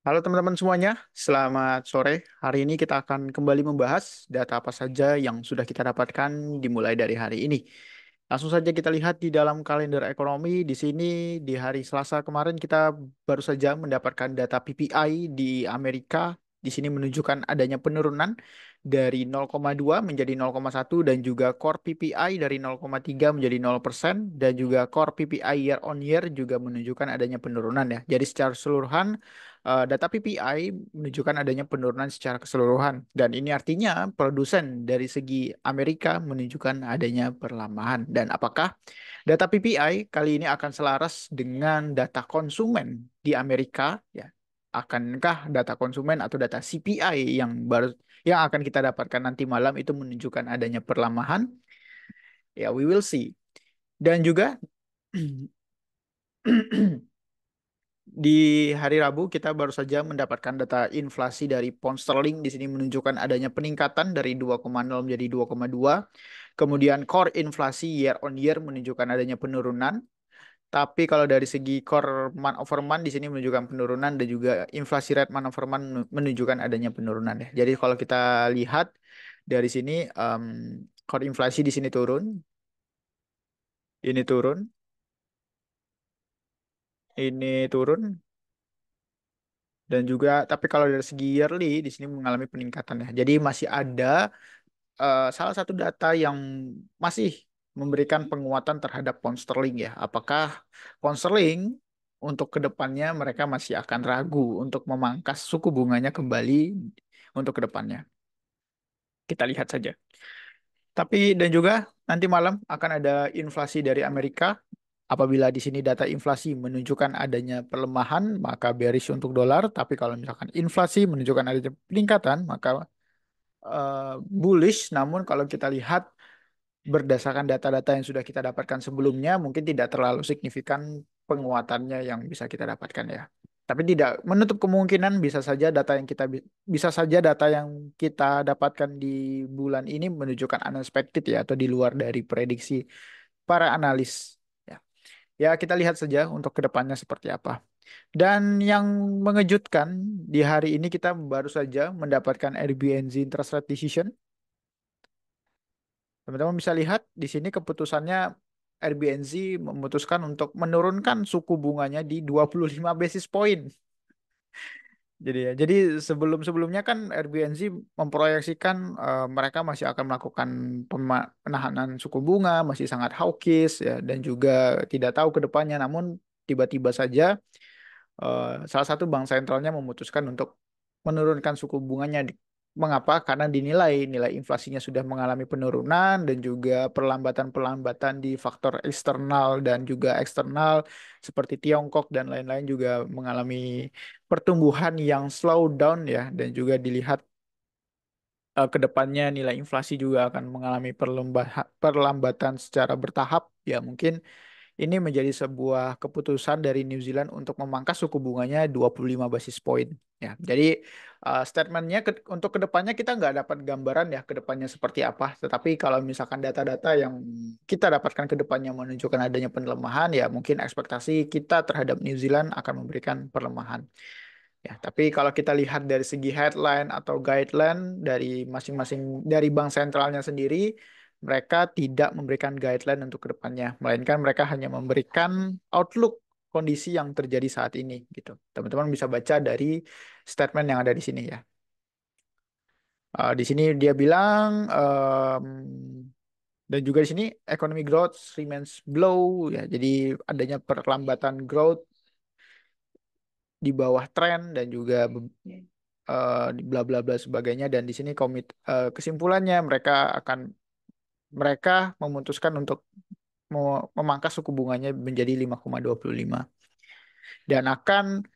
Halo teman-teman semuanya, selamat sore. Hari ini kita akan kembali membahas data apa saja yang sudah kita dapatkan dimulai dari hari ini. Langsung saja kita lihat di dalam kalender ekonomi. Di sini di hari Selasa kemarin kita baru saja mendapatkan data PPI di Amerika. Di sini menunjukkan adanya penurunan dari 0,2 menjadi 0,1 dan juga core PPI dari 0,3 menjadi 0% dan juga core PPI year on year juga menunjukkan adanya penurunan ya. Jadi secara keseluruhan data PPI menunjukkan adanya penurunan secara keseluruhan dan ini artinya produsen dari segi Amerika menunjukkan adanya perlambatan. Dan apakah data PPI kali ini akan selaras dengan data konsumen di Amerika ya? Akankah data konsumen atau data CPI yang akan kita dapatkan nanti malam itu menunjukkan adanya perlambatan? Ya, we will see. Dan juga di hari Rabu kita baru saja mendapatkan data inflasi dari pound sterling. Di sini menunjukkan adanya peningkatan dari 2,0 menjadi 2,2. Kemudian core inflasi year on year menunjukkan adanya penurunan. Tapi kalau dari segi core month over month di sini menunjukkan penurunan dan juga inflasi rate month over month menunjukkan adanya penurunan ya. Jadi kalau kita lihat dari sini core inflasi di sini turun, ini turun, ini turun, dan juga tapi kalau dari segi yearly di sini mengalami peningkatan ya. Jadi masih ada salah satu data yang masih memberikan penguatan terhadap pound sterling ya. Apakah pound sterling untuk kedepannya mereka masih akan ragu untuk memangkas suku bunganya kembali untuk kedepannya. Kita lihat saja. Tapi dan juga nanti malam akan ada inflasi dari Amerika. Apabila di sini data inflasi menunjukkan adanya pelemahan, maka bearish untuk dolar. Tapi kalau misalkan inflasi menunjukkan adanya peningkatan, maka bullish. Namun kalau kita lihat berdasarkan data-data yang sudah kita dapatkan sebelumnya, mungkin tidak terlalu signifikan penguatannya yang bisa kita dapatkan ya. Tapi tidak menutup kemungkinan bisa saja data yang kita dapatkan di bulan ini menunjukkan unexpected ya atau di luar dari prediksi para analis. Ya, ya kita lihat saja untuk kedepannya seperti apa. Dan yang mengejutkan di hari ini kita baru saja mendapatkan Airbnb interest rate decision. Teman-teman bisa lihat di sini keputusannya Airbnb memutuskan untuk menurunkan suku bunganya di 25 basis point. Jadi sebelum-sebelumnya kan Airbnb memproyeksikan mereka masih akan melakukan penahanan suku bunga, masih sangat hawkish ya dan juga tidak tahu ke depannya. Namun tiba-tiba saja salah satu bank sentralnya memutuskan untuk menurunkan suku bunganya. Mengapa? Karena dinilai nilai inflasinya sudah mengalami penurunan dan juga perlambatan-perlambatan di faktor eksternal dan juga eksternal seperti Tiongkok dan lain-lain juga mengalami pertumbuhan yang slow down ya dan juga dilihat ke depannya nilai inflasi juga akan mengalami perlambatan secara bertahap ya mungkin ini menjadi sebuah keputusan dari New Zealand untuk memangkas suku bunganya 25 basis point. Ya, jadi statementnya untuk kedepannya kita nggak dapat gambaran ya kedepannya seperti apa. Tetapi kalau misalkan data-data yang kita dapatkan kedepannya menunjukkan adanya pelemahan, ya mungkin ekspektasi kita terhadap New Zealand akan memberikan pelemahan. Ya, tapi kalau kita lihat dari segi headline atau guideline dari masing-masing dari bank sentralnya sendiri, mereka tidak memberikan guideline untuk kedepannya, melainkan mereka hanya memberikan outlook kondisi yang terjadi saat ini gitu. Teman-teman bisa baca dari statement yang ada di sini ya. Di sini dia bilang dan juga di sini economic growth remains below ya. Jadi adanya perlambatan growth di bawah tren dan juga bla bla bla sebagainya dan di sini kesimpulannya mereka memutuskan untuk memangkas suku bunganya menjadi 5,25 dan akan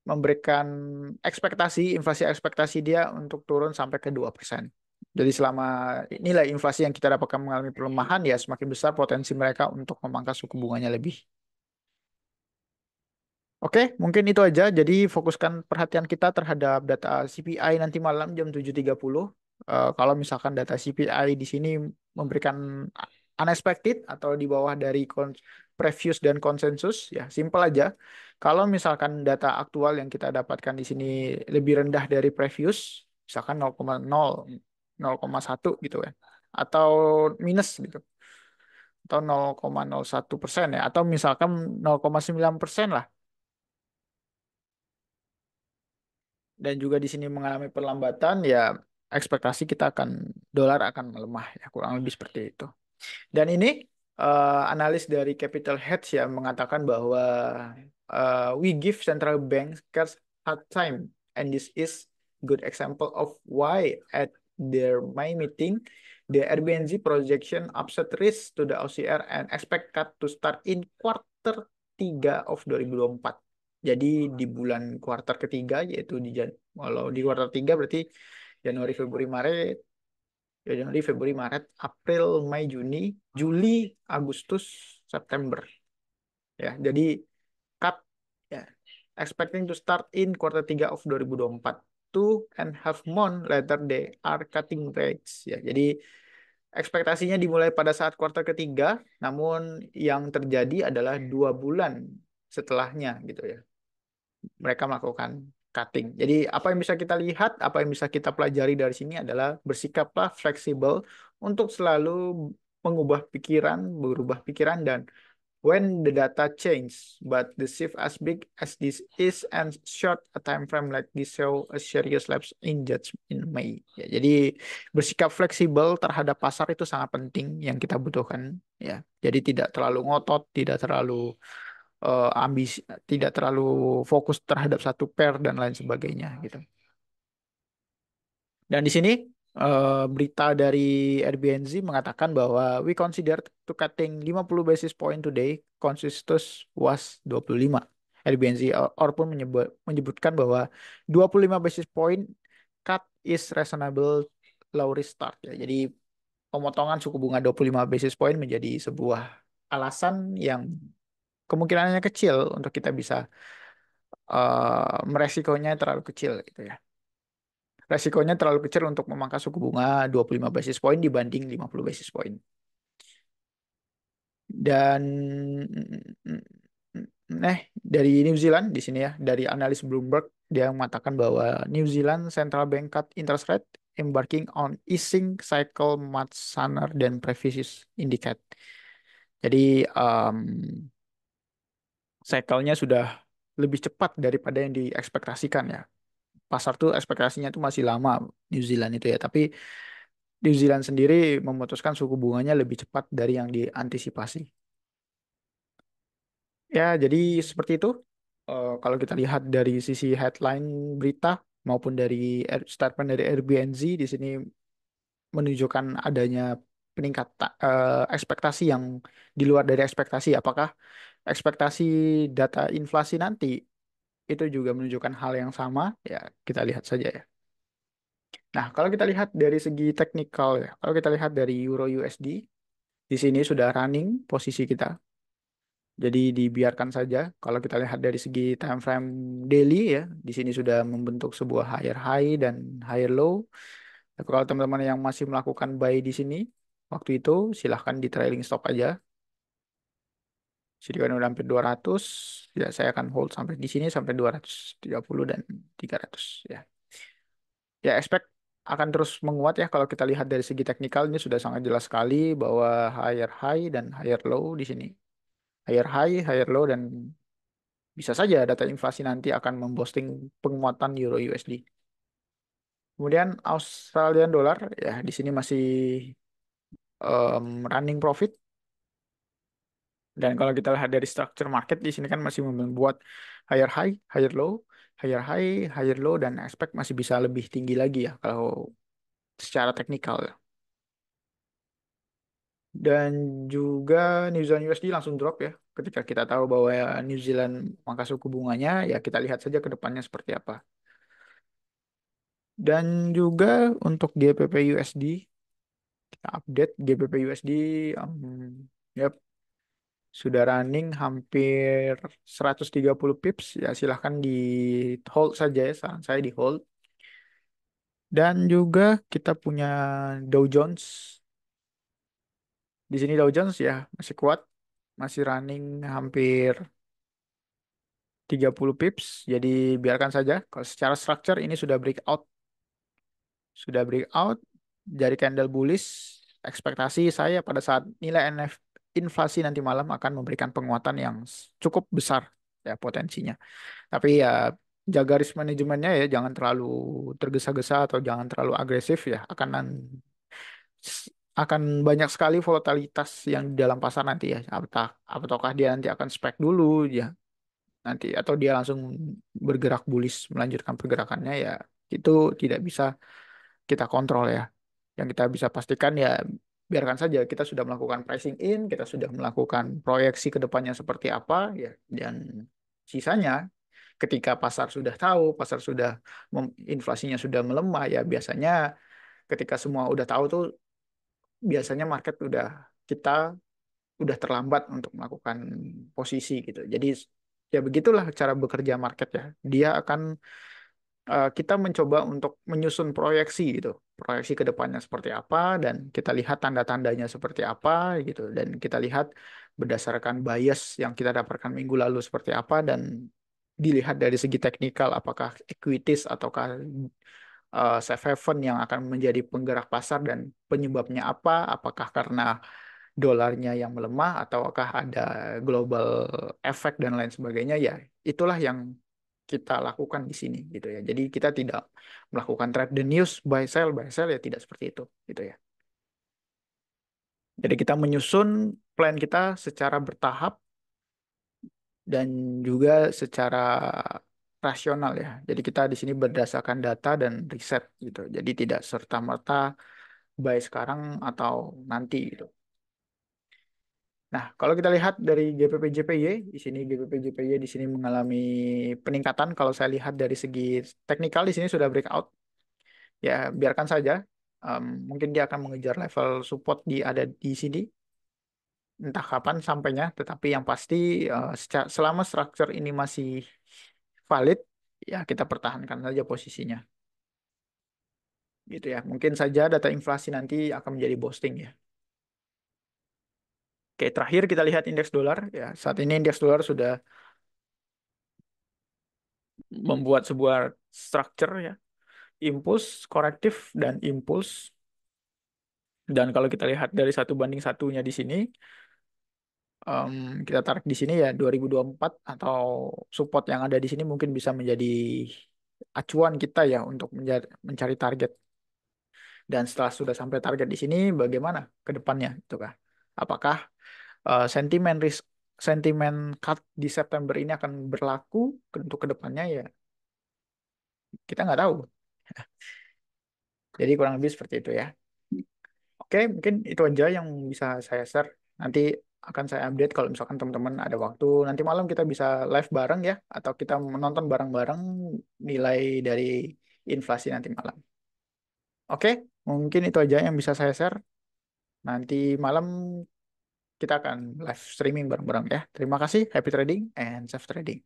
memberikan inflasi ekspektasi dia untuk turun sampai ke 2%. Jadi selama nilai inflasi yang kita dapatkan mengalami pelemahan ya semakin besar potensi mereka untuk memangkas suku bunganya lebih. Oke, mungkin itu aja. Jadi fokuskan perhatian kita terhadap data CPI nanti malam jam 7.30. Kalau misalkan data CPI di sini memberikan unexpected atau di bawah dari previous dan konsensus, ya simpel aja. Kalau misalkan data aktual yang kita dapatkan di sini lebih rendah dari previous, misalkan 0,0, 0,1 gitu ya, atau minus gitu, atau 0,01% ya, atau misalkan 0,9% lah, dan juga di sini mengalami perlambatan, ya ekspektasi kita akan dolar akan melemah ya, kurang lebih seperti itu. Dan ini analis dari Capital Hedge yang mengatakan bahwa we give central bankers hard time, and this is good example of why at their May meeting the Airbnb projection upset risk to the OCR and expect cut to start in quarter 3 of 2024. Jadi di bulan kuartal ketiga, yaitu kalau di kuartal 3 berarti Januari, Februari, Maret, ya Januari, Februari, Maret, April, Mei, Juni, Juli, Agustus, September. Ya, jadi cut, ya, expecting to start in quarter 3 of 2024. 2.5 months later they are cutting rates. Ya, jadi ekspektasinya dimulai pada saat kuartal ketiga, namun yang terjadi adalah 2 bulan setelahnya gitu ya. Mereka melakukan cutting. Jadi apa yang bisa kita lihat, apa yang bisa kita pelajari dari sini adalah bersikaplah fleksibel untuk selalu mengubah pikiran, berubah pikiran, dan when the data change, but the shift as big as this is and short a time frame like this show a serious lapse in judgment in May. Ya, jadi bersikap fleksibel terhadap pasar itu sangat penting yang kita butuhkan ya. Jadi tidak terlalu ngotot, tidak terlalu ambisi, tidak terlalu fokus terhadap satu pair dan lain sebagainya gitu. Dan di sini berita dari Airbnb mengatakan bahwa we consider to cutting 50 basis point today, consensus was 25. Airbnb or pun menyebutkan bahwa 25 basis point cut is reasonable low risk start ya. Jadi pemotongan suku bunga 25 basis point menjadi sebuah alasan yang kemungkinannya kecil untuk kita bisa meresikonya terlalu kecil gitu ya. Resikonya terlalu kecil untuk memangkas suku bunga 25 basis point dibanding 50 basis point. Dan dari New Zealand di sini ya, dari analis Bloomberg dia mengatakan bahwa New Zealand Central Bank cut interest rate embarking on easing cycle much sooner than previous indicate. Jadi cycle-nya sudah lebih cepat daripada yang diekspektasikan ya. Pasar tuh ekspektasinya tuh masih lama New Zealand itu ya, tapi New Zealand sendiri memutuskan suku bunganya lebih cepat dari yang diantisipasi. Ya, jadi seperti itu. Kalau kita lihat dari sisi headline berita maupun dari statement dari Airbnb di sini menunjukkan adanya peningkatan ekspektasi yang di luar dari ekspektasi. Apakah ekspektasi data inflasi nanti itu juga menunjukkan hal yang sama? Ya, kita lihat saja ya. Nah, kalau kita lihat dari segi teknikal ya, kalau kita lihat dari Euro USD, di sini sudah running posisi kita. Jadi dibiarkan saja. Kalau kita lihat dari segi time frame daily ya, di sini sudah membentuk sebuah higher high dan higher low. Tapi kalau teman-teman yang masih melakukan buy di sini, waktu itu silahkan di trailing stop aja. Jadi kan udah hampir 200, ya saya akan hold sampai di sini sampai 230 dan 300 ya. Ya, expect akan terus menguat ya kalau kita lihat dari segi teknikal ini sudah sangat jelas sekali bahwa higher high dan higher low di sini. Higher high, higher low, dan bisa saja data inflasi nanti akan memboosting penguatan euro USD. Kemudian Australian dollar ya di sini masih running profit, dan kalau kita lihat dari structure market di sini kan masih membuat higher high, higher low, higher high, higher low, dan expect masih bisa lebih tinggi lagi ya kalau secara teknikal ya. Dan juga New Zealand USD langsung drop ya ketika kita tahu bahwa New Zealand mangkas suku bunganya, ya kita lihat saja ke depannya seperti apa. Dan juga untuk GBP USD, kita update GBP USD, yep, sudah running hampir 130 pips, ya silahkan di hold saja ya, saran saya di hold. Dan juga kita punya Dow Jones, Di sini Dow Jones ya masih kuat, masih running hampir 30 pips. Jadi biarkan saja. Kalau secara structure ini sudah breakout dari candle bullish. Ekspektasi saya pada saat nilai inflasi nanti malam akan memberikan penguatan yang cukup besar ya potensinya. Tapi ya jaga risk manajemennya ya, jangan terlalu tergesa-gesa atau jangan terlalu agresif ya. Akan banyak sekali volatilitas yang di dalam pasar nanti ya. Ataukah dia nanti akan spek dulu ya nanti atau dia langsung bergerak bullish melanjutkan pergerakannya ya, itu tidak bisa kita kontrol ya. Yang kita bisa pastikan ya biarkan saja, kita sudah melakukan pricing in, kita sudah melakukan proyeksi ke depannya seperti apa ya, dan sisanya ketika pasar sudah tahu, pasar sudah inflasinya sudah melemah ya, biasanya ketika semua udah tahu tuh biasanya market kita udah terlambat untuk melakukan posisi gitu. Jadi ya begitulah cara bekerja market ya. Dia akan kita mencoba untuk menyusun proyeksi gitu. Proyeksi ke depannya seperti apa dan kita lihat tanda-tandanya seperti apa gitu, dan kita lihat berdasarkan bias yang kita dapatkan minggu lalu seperti apa, dan dilihat dari segi teknikal apakah equities ataukah safe haven yang akan menjadi penggerak pasar dan penyebabnya apa, apakah karena dolarnya yang melemah ataukah ada global effect dan lain sebagainya ya, itulah yang kita lakukan di sini gitu ya. Jadi kita tidak melakukan trade the news, buy sell ya, tidak seperti itu gitu ya. Jadi kita menyusun plan kita secara bertahap dan juga secara rasional ya. Jadi kita di sini berdasarkan data dan riset gitu. Jadi tidak serta-merta buy sekarang atau nanti gitu. Nah, kalau kita lihat dari GPP JPY, di sini GPP JPY di sini mengalami peningkatan. Kalau saya lihat dari segi teknikal di sini sudah breakout. Ya, biarkan saja. Mungkin dia akan mengejar level support ada di sini. Entah kapan sampainya, tetapi yang pasti selama structure ini masih valid, ya kita pertahankan saja posisinya. Gitu ya. Mungkin saja data inflasi nanti akan menjadi boosting ya. Oke, terakhir kita lihat indeks dolar. Ya, saat ini indeks dolar sudah membuat sebuah structure ya, impuls, korektif, dan impuls. Dan kalau kita lihat dari satu banding satunya di sini, em, kita tarik di sini ya 2024, atau support yang ada di sini mungkin bisa menjadi acuan kita ya untuk mencari target. Dan setelah sudah sampai target di sini, bagaimana ke depannya itu kah? Apakah sentimen risk, sentimen cut di September ini akan berlaku untuk ke depannya ya? Kita nggak tahu. Jadi kurang lebih seperti itu ya. Oke, mungkin itu aja yang bisa saya share. Nanti akan saya update kalau misalkan teman-teman ada waktu. Nanti malam kita bisa live bareng ya, atau kita menonton bareng-bareng nilai dari inflasi nanti malam. Oke, mungkin itu aja yang bisa saya share. Nanti malam kita akan live streaming bareng-bareng ya. Terima kasih, happy trading and safe trading.